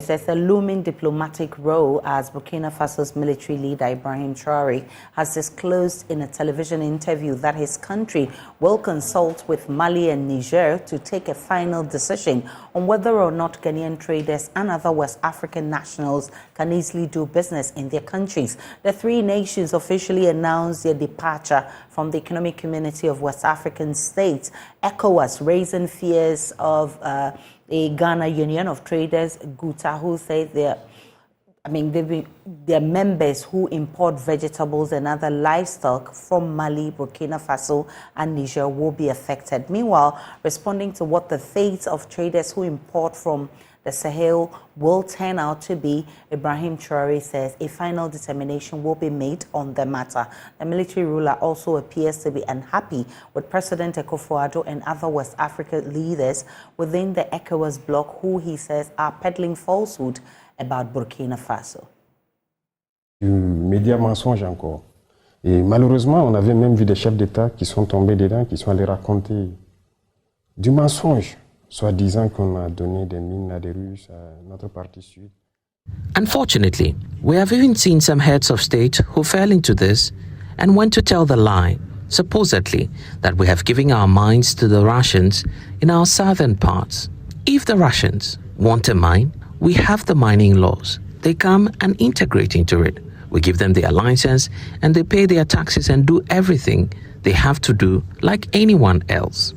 says the Looming Diplomatic Row as Burkina Faso's military leader Ibrahim Traoré has disclosed in a television interview that his country will consult with Mali and Niger to take a final decision on whether or not Ghanaian traders and other West African nationals can easily do business in their countries. The three nations officially announced their departure from the Economic Community of West African States, ECOWAS, raising fears of a Ghana Union of Traders, GUTA, who say they're members who import vegetables and other livestock from Mali, Burkina Faso, and Niger will be affected. Meanwhile, responding to what the fate of traders who import from the Sahel will turn out to be, Ibrahim Traoré says a final determination will be made on the matter. The military ruler also appears to be unhappy with President Akufo-Addo and other West African leaders within the ECOWAS bloc who he says are peddling falsehood about Burkina Faso. Média mensonge encore. Et malheureusement, on avait même vu des chefs d'État qui sont tombés dedans, qui sont allés raconter du mensonge, soi-disant qu'on a donné des mines à des Russes à notre partie sud. Unfortunately, we have even seen some heads of state who fell into this and went to tell the lie, supposedly, that we have given our mines to the Russians in our southern parts. If the Russians want a mine, we have the mining laws. They come and integrate into it. We give them their license and they pay their taxes and do everything they have to do like anyone else.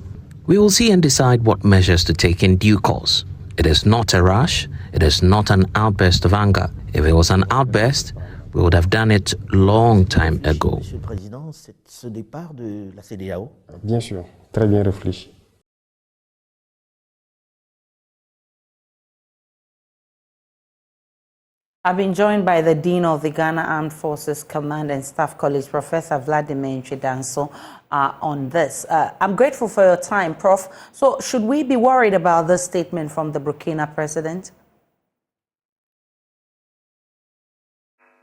We will see and decide what measures to take in due course. It is not a rush. It is not an outburst of anger. If it was an outburst, we would have done it long time ago. Monsieur le Président, ce départ de la CEDEAO? Bien sûr, très bien réfléchi. I've been joined by the Dean of the Ghana Armed Forces Command and Staff College, Professor Vladimir Chidanso, on this. I'm grateful for your time, Prof. So should we be worried about this statement from the Burkina president?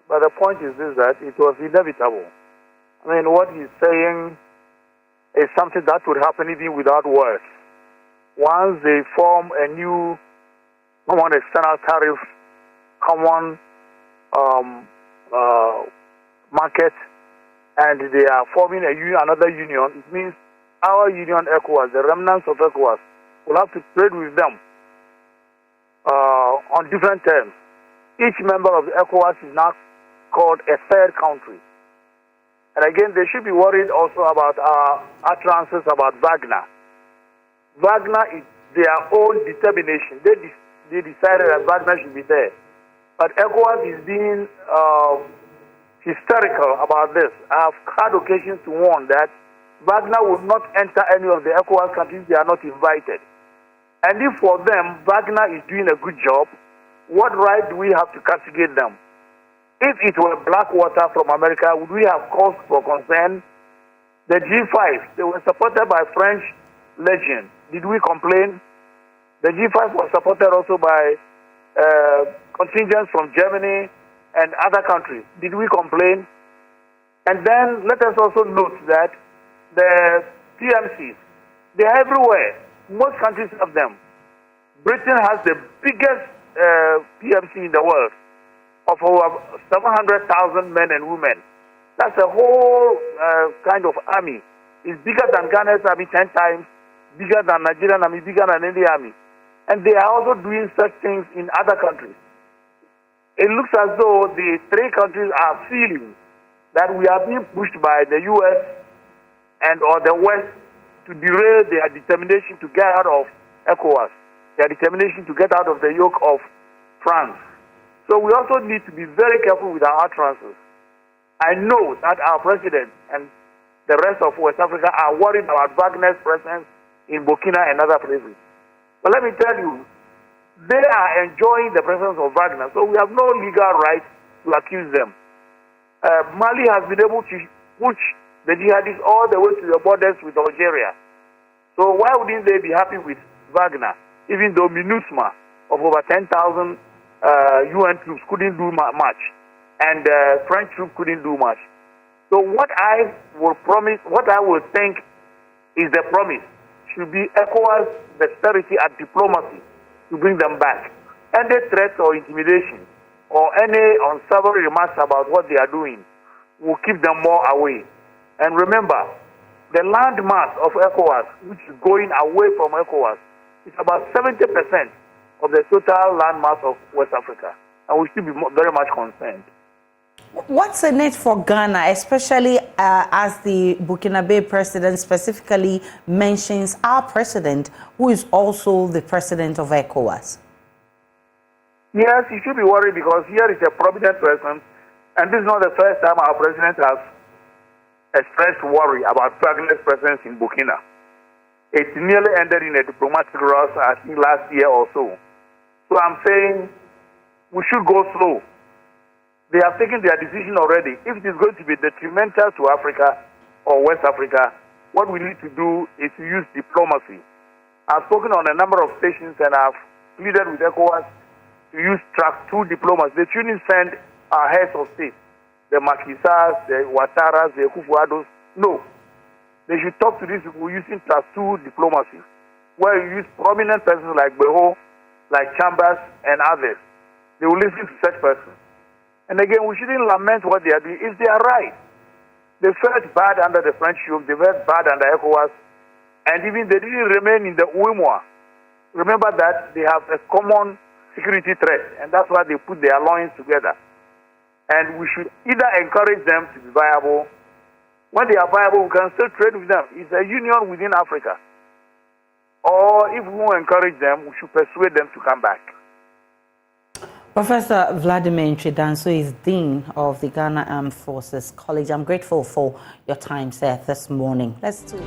But the point is this, that it was inevitable. I mean, what he's saying is something that would happen even without words. Once they form a new common external tariff, common market, and they are forming another union, it means our union, ECOWAS, the remnants of ECOWAS, will have to trade with them on different terms. Each member of the ECOWAS is now called a third country. And again, they should be worried also about our utterances about Wagner. Wagner is their own determination. They decided that Wagner should be there. But ECOWAS is being hysterical about this. I've had occasions to warn that Wagner will not enter any of the ECOWAS countries. They are not invited. And if for them, Wagner is doing a good job, what right do we have to castigate them? If it were Blackwater from America, would we have cause for concern? The G5, they were supported by French Legion. Did we complain? The G5 was supported also by contingents from Germany and other countries. Did we complain? And then let us also note that the PMCs, they are everywhere. Most countries have them. Britain has the biggest PMC in the world of over 700,000 men and women. That's a whole kind of army. It's bigger than Ghana's army 10 times, bigger than Nigerian army, bigger than any army. And they are also doing such things in other countries. It looks as though the three countries are feeling that we are being pushed by the U.S. and or the West to derail their determination to get out of ECOWAS, their determination to get out of the yoke of France. So we also need to be very careful with our utterances. I know that our president and the rest of West Africa are worried about Wagner's presence in Burkina and other places. But let me tell you, they are enjoying the presence of Wagner, so we have no legal right to accuse them. Mali has been able to push the jihadists all the way to the borders with Algeria. So why wouldn't they be happy with Wagner, even though MINUSMA of over 10,000 UN troops couldn't do much, and French troops couldn't do much? So what I will promise, what I will think is the promise, should be ECOWAS dexterity and diplomacy to bring them back. any threats or intimidation or any unsavory remarks about what they are doing will keep them more away. And remember, the land mass of ECOWAS, which is going away from ECOWAS, is about 70% of the total land mass of West Africa. And we should be very much concerned. What's in it for Ghana, especially as the Burkinabe president specifically mentions our president, who is also the president of ECOWAS? Yes, you should be worried because here is a prominent person, and this is not the first time our president has expressed worry about Wagner's presence in Burkina. It nearly ended in a diplomatic row, I think, last year or so. So I'm saying we should go slow. They have taken their decision already. If it is going to be detrimental to Africa or West Africa, what we need to do is to use diplomacy. I've spoken on a number of stations and I've pleaded with ECOWAS to use track 2 diplomacy. They shouldn't send our heads of state, the Makisas, the Ouattaras, the Kufuados. No. They should talk to these people using track 2 diplomacy, where you use prominent persons like Beho, like Chambers, and others. They will listen to such persons. And again, we shouldn't lament what they are doing. If they are right, they felt bad under the French yoke, they felt bad under ECOWAS, and even they didn't remain in the UEMOA. Remember that they have a common security threat, and that's why they put their alliance together. And we should either encourage them to be viable. When they are viable, we can still trade with them. It's a union within Africa. Or if we won't encourage them, we should persuade them to come back. Professor Vladimir Ntredanso is Dean of the Ghana Armed Forces College. I'm grateful for your time, sir, this morning. Let's do